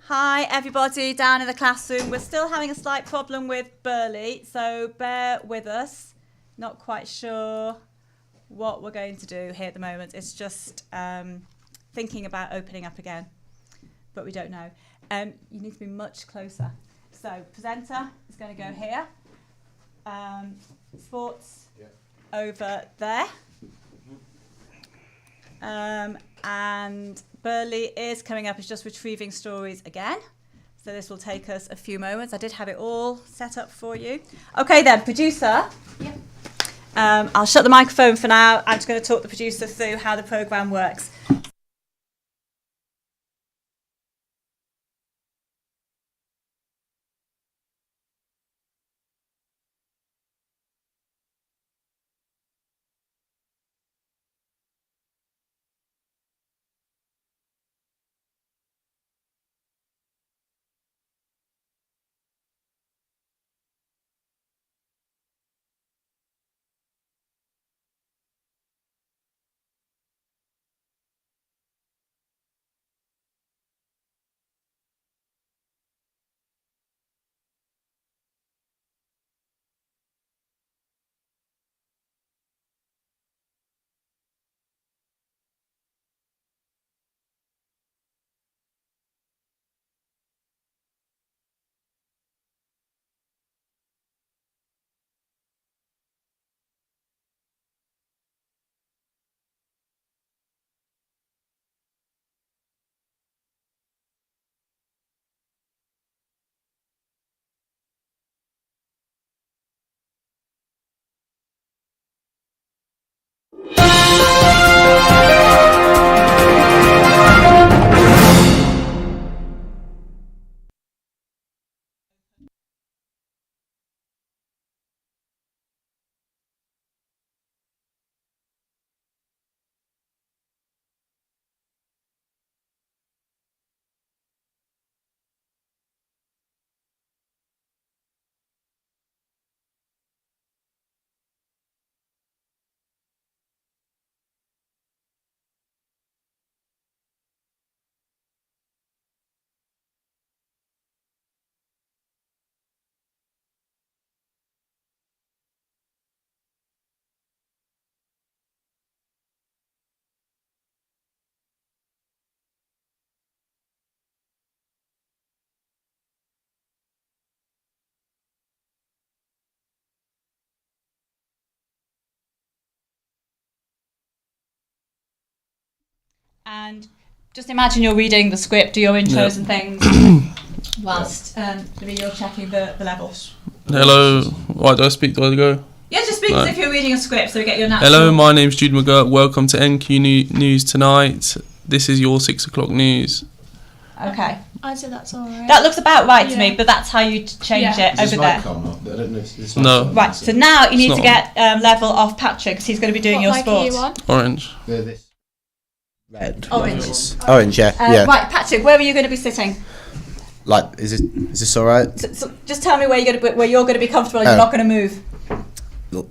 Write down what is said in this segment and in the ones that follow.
Hi everybody down in the classroom. We're still having a slight problem with Burley, so bear with us. Not quite sure what we're going to do here at the moment. It's just thinking about opening up again, but we don't know. You need to be much closer. So presenter is going to go here. Sports over there. And Burley is coming up. It's just retrieving stories again. So this will take us a few moments. I did have it all set up for you. Okay then, producer. Yep. I'll shut the microphone for now. I'm just going to talk the producer through how the programme works. And just imagine you're reading the script, do your intros and things, whilst you're checking the levels. Hello. Why do I speak? Do I go? Yeah, just speak as if you're reading a script so we get your natural... Hello, my name's Jude McGirt. Welcome to NQ News Tonight. This is your 6 o'clock news. Okay. I'd say that's all right. That looks about right to me, but that's how you change it over there. I don't know if this No. Right, so now you need It's to not get level off Patrick because he's going to be doing your What mic are sport. you on? Orange. Red. Orange. Orange, yeah. Right, Patrick, where are you going to be sitting? Like, is this all right? So just tell me where you're going to be comfortable and you're not going to move.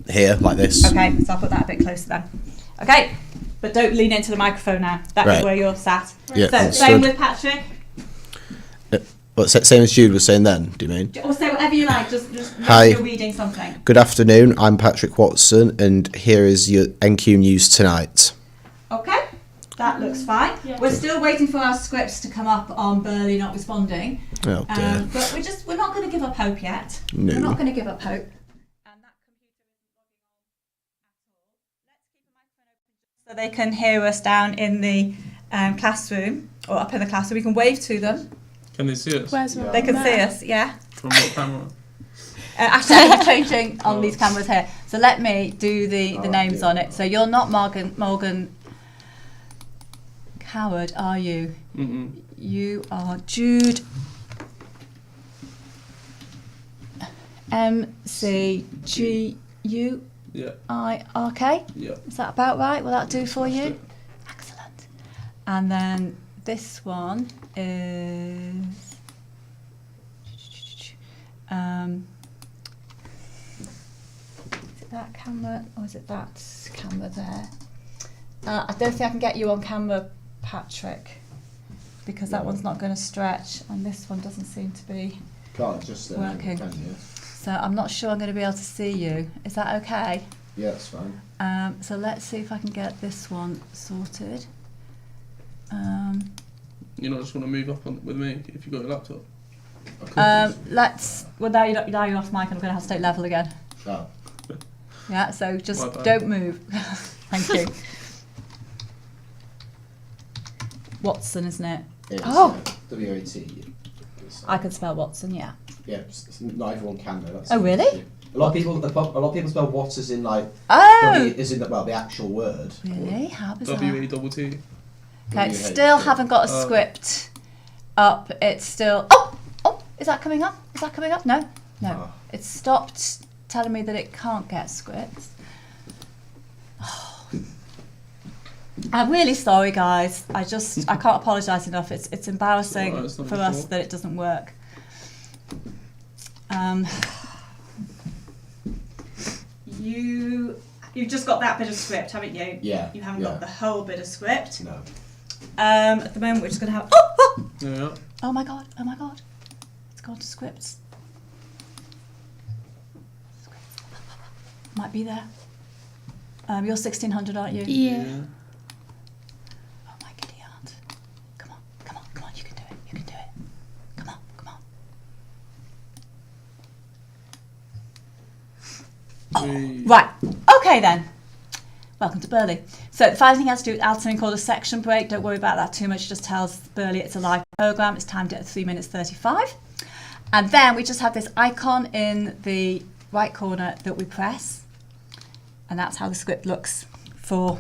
Here, like this. Okay, so I'll put that a bit closer then. Okay, but don't lean into the microphone now. That's Right. where you're sat. Yeah, So understood. same with Patrick. What, same as Jude was saying then, do you mean? Or say whatever you like, just Hi. you're reading something. Good afternoon, I'm Patrick Watson, and here is your NQ News Tonight. Okay, that looks fine. Yeah. We're still waiting for our scripts to come up on Burley not responding. Oh dear. But we're not going to give up hope yet. No. We're not going to give up hope. And that computer isn't logging on at all. Let's keep the microphone open so they can hear us down in the classroom or up in the classroom. We can wave to them. Can they see us? Where's They can see us, yeah. From what camera? Actually, I'm changing on these cameras here. So let me do the names on it. So you're not Morgan Coward, are you? Mm-mm. You are Jude MCGUIRK. Yeah. Yeah. Is that about right? Will that do for you? Excellent. And then this one is it that camera or is it that camera there? I don't think I can get you on camera, Patrick. because that one's not going to stretch, and this one doesn't seem to be working. So I'm not sure I'm going to be able to see you. Is that okay? Yeah, that's fine. So let's see if I can get this one sorted. You not just want to move up with me if you've got your laptop? Well, now you're off mic, and I'm going to have to take level again. Oh. Yeah, so just don't move. Thank you. Watson, isn't it? It's, W-A-T. I can spell Watson, yeah. Yeah, not everyone can though. That's really? A lot of people spell what as in like Oh! as in the actual word. Really? How bizarre. W-E-T-T. Okay, still haven't got a script up. It's still... Oh! Is that coming up? No. Oh. It's stopped telling me that it can't get scripts. Oh. I'm really sorry, guys. I can't apologise enough. It's embarrassing for us that it doesn't work. You've just got that bit of script, haven't you? Yeah. You haven't got the whole bit of script. No. At the moment, we're just going to have... Yeah. Oh my god. It's gone to scripts. Might be there. You're 1600, aren't you? Yeah. Oh my giddy aunt. Come on, you can do it. Come on. Oh, right, okay then. Welcome to Burley. So the final thing has to do with add something called a section break. Don't worry about that too much. It just tells Burley it's a live programme. It's timed at 3 minutes 35. And then we just have this icon in the right corner that we press. And that's how the script looks for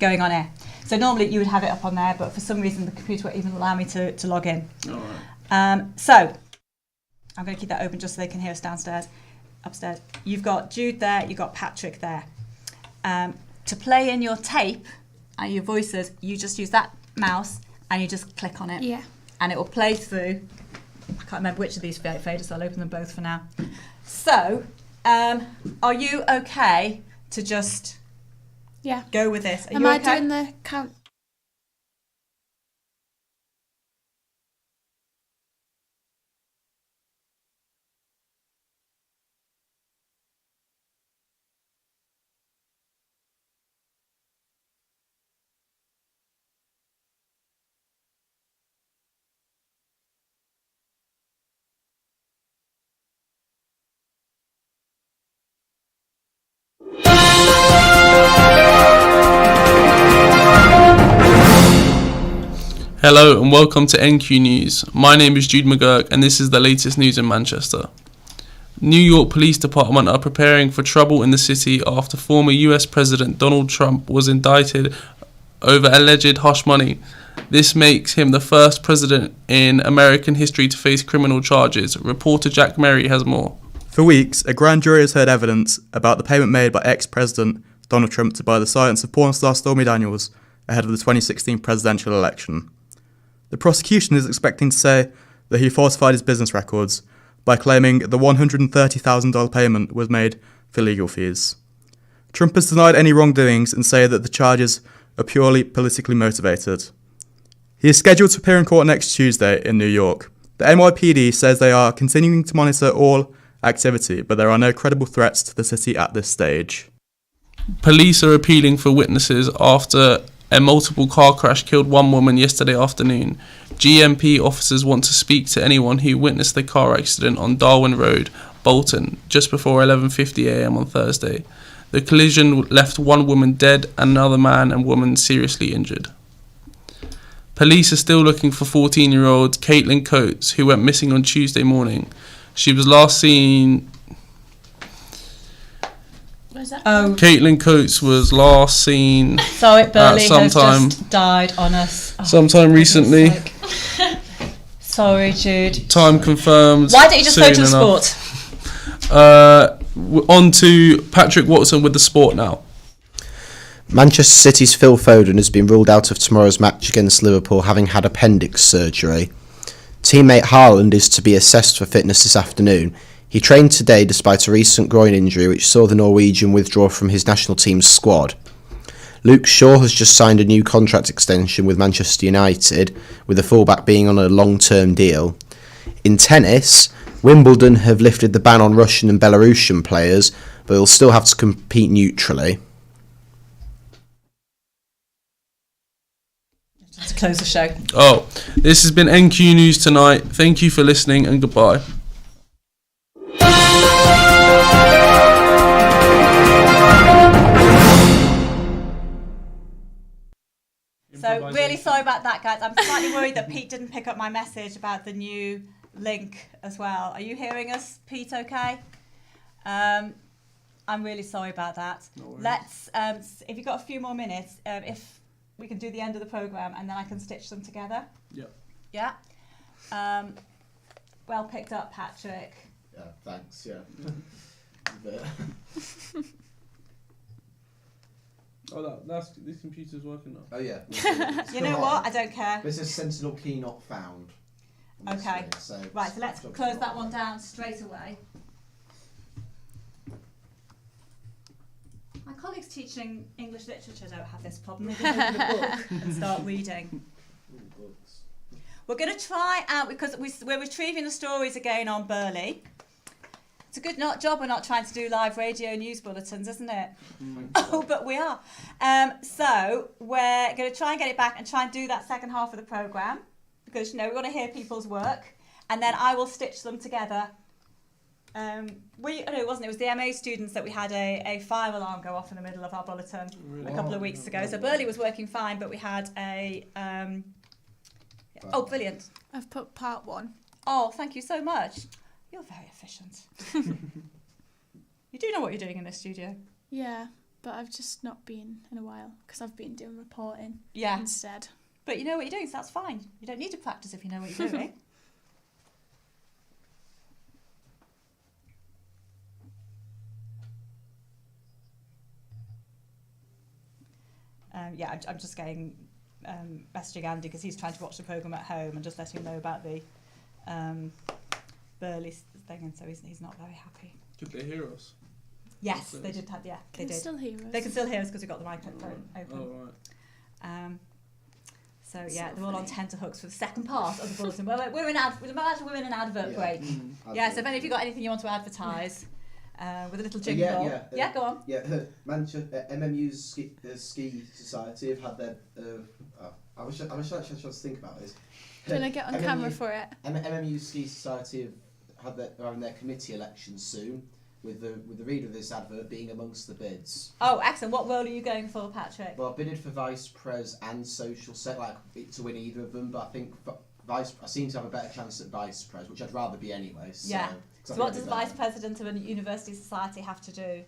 going on air. So normally you would have it up on there, but for some reason the computer won't even allow me to log in. All right. So I'm going to keep that open just so they can hear us upstairs. You've got Jude there, you've got Patrick there. To play in your tape and your voices, you just use that mouse and you just click on it. Yeah. And it will play through. I can't remember which of these faders, so I'll open them both for now. So, are you okay to just go with this? Are Am you I okay? doing the count? Hello and welcome to NQ News. My name is Jude McGurk and this is the latest news in Manchester. New York Police Department are preparing for trouble in the city after former US President Donald Trump was indicted over alleged hush money. This makes him the first president in American history to face criminal charges. Reporter Jack Merry has more. For weeks, a grand jury has heard evidence about the payment made by ex-President Donald Trump to buy the silence of porn star Stormy Daniels ahead of the 2016 presidential election. The prosecution is expecting to say that he falsified his business records by claiming the $130,000 payment was made for legal fees. Trump has denied any wrongdoings and said that the charges are purely politically motivated. He is scheduled to appear in court next Tuesday in New York. The NYPD says they are continuing to monitor all activity, but there are no credible threats to the city at this stage. Police are appealing for witnesses after a multiple car crash killed one woman yesterday afternoon. GMP officers want to speak to anyone who witnessed the car accident on Darwin Road, Bolton, just before 11:50 a.m. on Thursday. The collision left one woman dead and another man and woman seriously injured. Police are still looking for 14-year-old Caitlin Coates, who went missing on Tuesday morning. She was last seen... Where's that? Oh, Caitlin Coates was last seen sorry, Burley has sometime- just died on us. Oh, sometime for recently. goodness sake. Sorry, Jude. Time confirmed. Why don't you just go to the soon enough. sport? On to Patrick Watson with the sport now. Manchester City's Phil Foden has been ruled out of tomorrow's match against Liverpool, having had appendix surgery. Teammate Haaland is to be assessed for fitness this afternoon. He trained today despite a recent groin injury which saw the Norwegian withdraw from his national team's squad. Luke Shaw has just signed a new contract extension with Manchester United, with the fullback being on a long-term deal. In tennis, Wimbledon have lifted the ban on Russian and Belarusian players, but will still have to compete neutrally. To close the show. Oh, this has been NQ News tonight. Thank you for listening and goodbye. So really sorry about that, guys. I'm slightly worried that Pete didn't pick up my message about the new link as well. Are you hearing us, Pete? Okay. I'm really sorry about that. No worries. Let's, if you've got a few more minutes, if we can do the end of the programme and then I can stitch them together. Yep. Yeah. Well picked up, Patrick. Yeah, thanks, yeah. Oh, this computer's working now. Oh, yeah. You know what? I don't care. This is Sentinel key not found. Okay. Screen, Right, so let's close that one down straight away. My colleagues teaching English literature don't have this problem. They can open a book and start reading. We're going to try out, because we're retrieving the stories again on Burley. It's a good job we're not trying to do live radio news bulletins, isn't it? Oh, but we are. So we're going to try and get it back and try and do that second half of the programme, because, we want to hear people's work, and then I will stitch them together. It wasn't. It was the MA students that we had a fire alarm go off in the middle of our bulletin a couple of weeks ago. So Burley was working fine, but we had a... Oh, brilliant. I've put part 1. Oh, thank you so much. You're very efficient. You do know what you're doing in this studio. Yeah, but I've just not been in a while because I've been doing reporting Yeah. instead. But you know what you're doing, so that's fine. You don't need to practice if you know what you're doing. I'm just getting messaging Andy because he's trying to watch the programme at home and just letting him know about the Burley thing, and so he's not very happy. Could they hear us? Yes, they did. They Can did. still hear us. They can still hear us because we've got the microphone open. Oh, right. So That's yeah, so they're all on funny. tenterhooks for the second part of the bulletin. We're in an advert break. Yeah, so if any of you got anything you want to advertise, with a little jingle. Yeah, go on. Yeah, Manchester MMU's ski society have had their. I wish I actually had a chance to think about this. Do you want to get on camera for it? MMU Ski Society are having their committee election soon, with the reader of this advert being amongst the bids. Oh, excellent. What role are you going for, Patrick? Well, I bidded for vice pres and social set, to win either of them, but I think I seem to have a better chance at vice pres, which I'd rather be anyway. So, Yeah. So what does vice president of a university society have to do?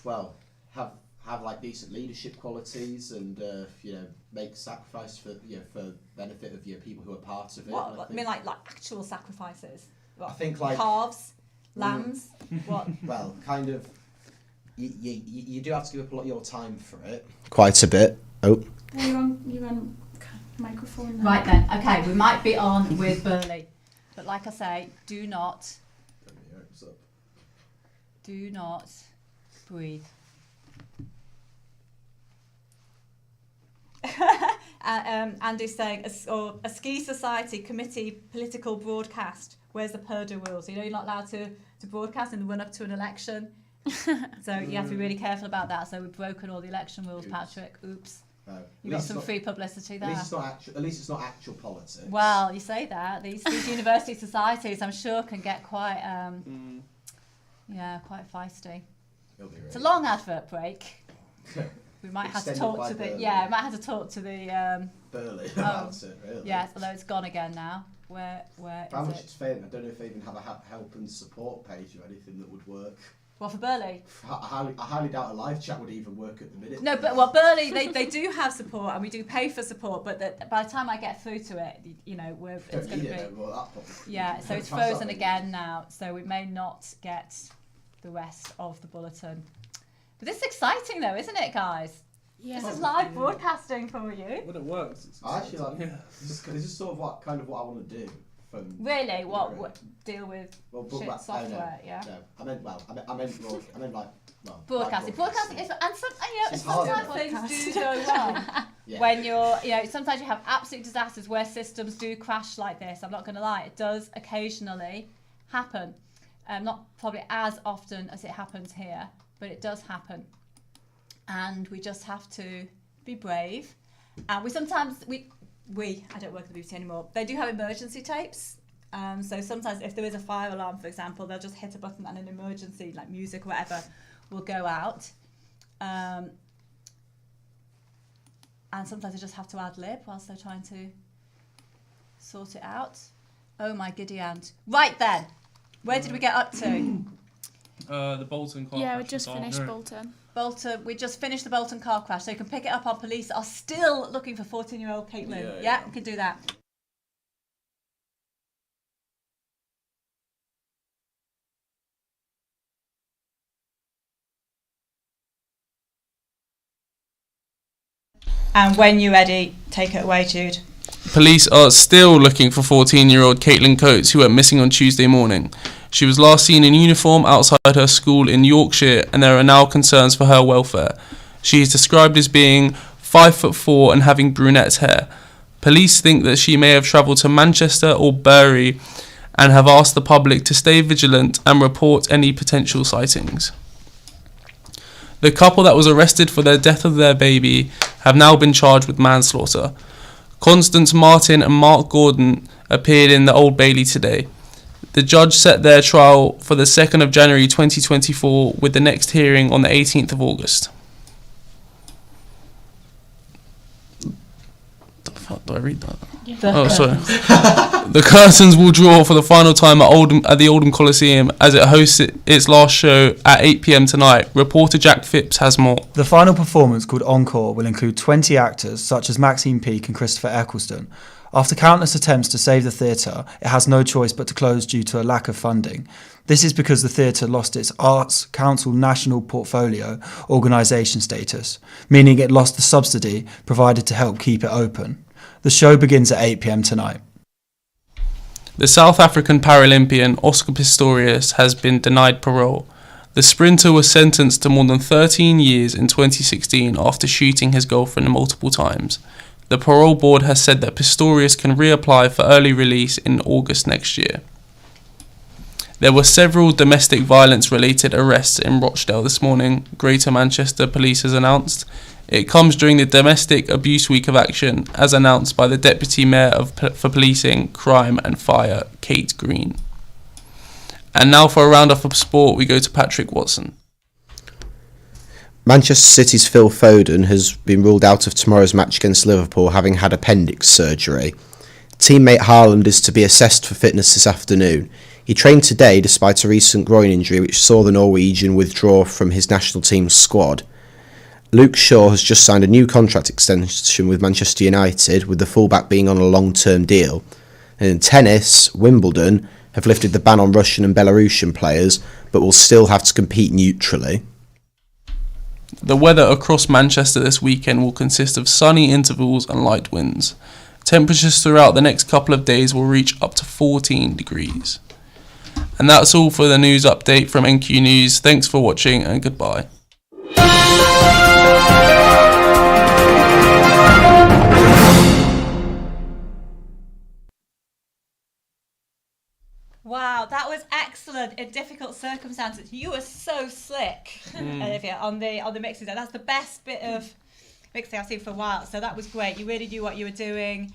Well, have like decent leadership qualities and make sacrifice for benefit of people who are part of it. What? I mean, like actual sacrifices. What? I think like calves, lambs. What? Well, kind of. You do have to give up a lot of your time for it. Quite a bit. Oh. You're on microphone now. Right then. Okay, we might be on with Burley, but like I say, do not breathe. Andy's saying a ski society committee political broadcast. Where's the Purdue rules? You're not allowed to broadcast in the run up to an election. So you have to be really careful about that. So we've broken all the election rules, Patrick. Oops. You got some free publicity there. At least it's not actual politics. Well, you say that. These university societies, I'm sure, can get quite quite feisty. It's a long advert break. We might have to talk to the Burley about it, really. Yes, although it's gone again now. Where How is much it? it's failing, I don't know if they even have a help and support page or anything that would work. Well, for Burley. I highly doubt a live chat would even work at the minute. No, but Burley, they do have support and we do pay for support, but by the time I get through to it, it's going to be... Yeah, so it's frozen again now, so we may not get the rest of the bulletin. But this is exciting though, isn't it, guys? Yeah. This is live broadcasting for you. When it works, it's I actually like this is sort of what I want to do. from. Really? What deal with shit No, software? Yeah. No, I meant like. Well, Broadcasting. Broadcasting is, and It's hard, sometimes isn't things do go wrong. Yeah. When sometimes you have absolute disasters where systems do crash like this. I'm not going to lie, it does occasionally happen. Not probably as often as it happens here, but it does happen. And we just have to be brave. And we sometimes, I don't work at the BBC anymore, they do have emergency tapes. So sometimes if there is a fire alarm, for example, they'll just hit a button and an emergency, like music or whatever, will go out. And sometimes they just have to ad-lib whilst they're trying to sort it out. Oh my giddy aunt. Right then, where did we get up to? The Bolton car Yeah, crash we just this finished afternoon. Bolton. We just finished the Bolton car crash, so you can pick it up on police are still looking for 14-year-old Caitlin. Yeah, we can do that. And when you're ready, take it away, Jude. Police are still looking for 14-year-old Caitlin Coates, who went missing on Tuesday morning. She was last seen in uniform outside her school in Yorkshire, and there are now concerns for her welfare. She is described as being 5'4" and having brunette hair. Police think that she may have travelled to Manchester or Bury and have asked the public to stay vigilant and report any potential sightings. The couple that was arrested for the death of their baby have now been charged with manslaughter. Constance Martin and Mark Gordon appeared in the Old Bailey today. The judge set their trial for the 2nd of January 2024 with the next hearing on the 18th of August. The fuck do I read that? Sorry. The curtains will draw for the final time at the Oldham Coliseum as it hosts its last show at 8 p.m. tonight. Reporter Jack Phipps has more. The final performance, called Encore, will include 20 actors such as Maxine Peake and Christopher Eccleston. After countless attempts to save the theatre, it has no choice but to close due to a lack of funding. This is because the theatre lost its Arts Council National Portfolio organisation status, meaning it lost the subsidy provided to help keep it open. The show begins at 8 p.m. tonight. The South African Paralympian Oscar Pistorius has been denied parole. The sprinter was sentenced to more than 13 years in 2016 after shooting his girlfriend multiple times. The parole board has said that Pistorius can reapply for early release in August next year. There were several domestic violence-related arrests in Rochdale this morning, Greater Manchester Police has announced. It comes during the Domestic Abuse Week of Action, as announced by the Deputy Mayor for Policing, Crime and Fire, Kate Green. And now for a roundup of sport, we go to Patrick Watson. Manchester City's Phil Foden has been ruled out of tomorrow's match against Liverpool, having had appendix surgery. Teammate Haaland is to be assessed for fitness this afternoon. He trained today despite a recent groin injury which saw the Norwegian withdraw from his national team's squad. Luke Shaw has just signed a new contract extension with Manchester United, with the fullback being on a long-term deal. And in tennis, Wimbledon have lifted the ban on Russian and Belarusian players, but will still have to compete neutrally. The weather across Manchester this weekend will consist of sunny intervals and light winds. Temperatures throughout the next couple of days will reach up to 14 degrees. And that's all for the news update from NQ News. Thanks for watching and goodbye. Wow, that was excellent in difficult circumstances. You were so slick, Olivia, on the mixing there. That's the best bit of mixing I've seen for a while. So that was great. You really knew what you were doing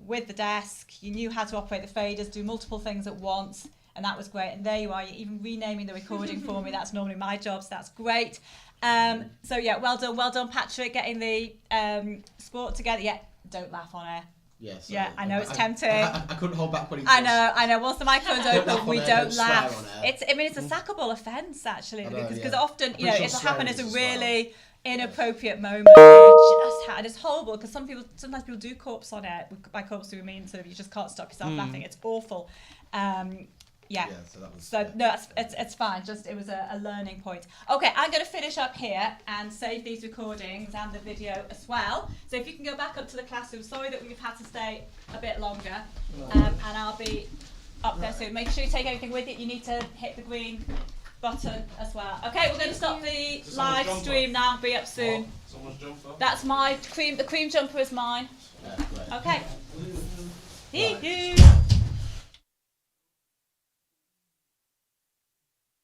with the desk. You knew how to operate the faders, do multiple things at once, and that was great. And there you are. You're even renaming the recording for me. That's normally my job, so that's great. So yeah, well done, Patrick, getting the sport together. Yeah, don't laugh on air. Yes. Yeah, I know it's tempting. I couldn't hold back putting. I know. Once the microphone's open, we don't laugh. It's It's a sackable offence actually, because yeah. often Visual it'll happen at a swearing as really inappropriate moment. And it's horrible because sometimes people do corpse on it. By corpse we mean sort of you just can't stop yourself laughing. It's awful. Yeah. so that was. So no, it's fine. Just it was a learning point. Okay, I'm going to finish up here and save these recordings and the video as well. So if you can go back up to the classroom. Sorry that we've had to stay a bit longer, and I'll be up there soon. Make sure you take everything with you. You need to hit the green button as well. Okay, we're going to stop the live stream now. Be up soon. Someone's jumper. That's my cream. The cream jumper is mine. Okay. See you.